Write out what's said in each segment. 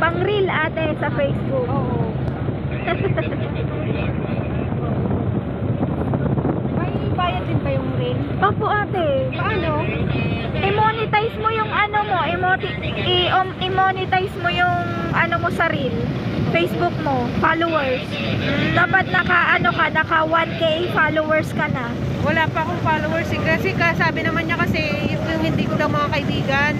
Pang reel ate sa Facebook. Oo. May bayad din ba yung reel? Opo ate. Paano? I-monetize mo yung ano mo, i-monetize mo yung ano mo sa reel. Facebook mo, followers. Dapat naka 1K followers ka na. Wala pa akong followers eh. Kasi sabi naman niya kasi yung hindi ko daw mga kaibigan.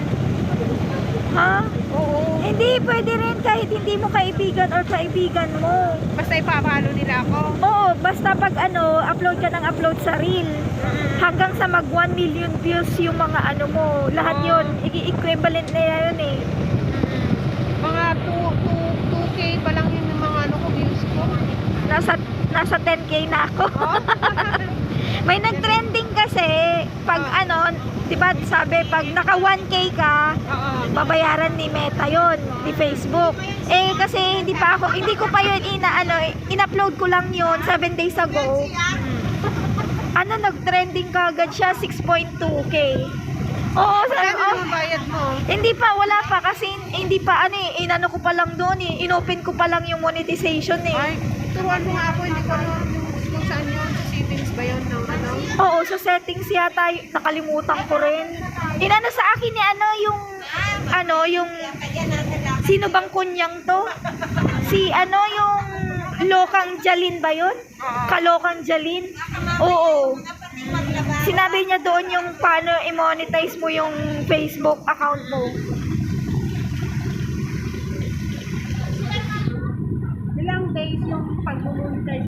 Ha? Oo. Hindi, pwede rin kahit hindi mo kaibigan or kaibigan mo. Basta ipapalo nila ako. Oo, basta pag upload ka ng upload sa reel. Hanggang sa mag 1 million views yung mga ano mo. Lahat yun, i-equivalent na yun eh. Mga 2K pa lang yung mga ano ko, views ko. Nasa 10K na ako. May nag-trending kasi pag di ba sabi pag naka 1K ka, babayaran ni Meta yon, ni Facebook. Eh kasi hindi ko pa yun in-upload ko lang yun 7 days ago. Nag-trending kagad siya 6.2K. Oo, Bayad mo. hindi pa, wala pa kasi hindi pa inano ko pa lang doon inopen ko pa lang yung monetization eh. Ay, turuan mo nga ako, hindi ko alam kung saan yun, sa settings ba yun ng ano? Oo, sa settings yata, nakalimutan ko rin. Inano sa akin ni yung sino bang kunyang to? Si yung Lokang Jalin ba yun? Kalokang Jalin? Oo. Sinabi niya doon yung paano i-monetize mo yung Facebook account mo. Ilang days yung pag-monetize?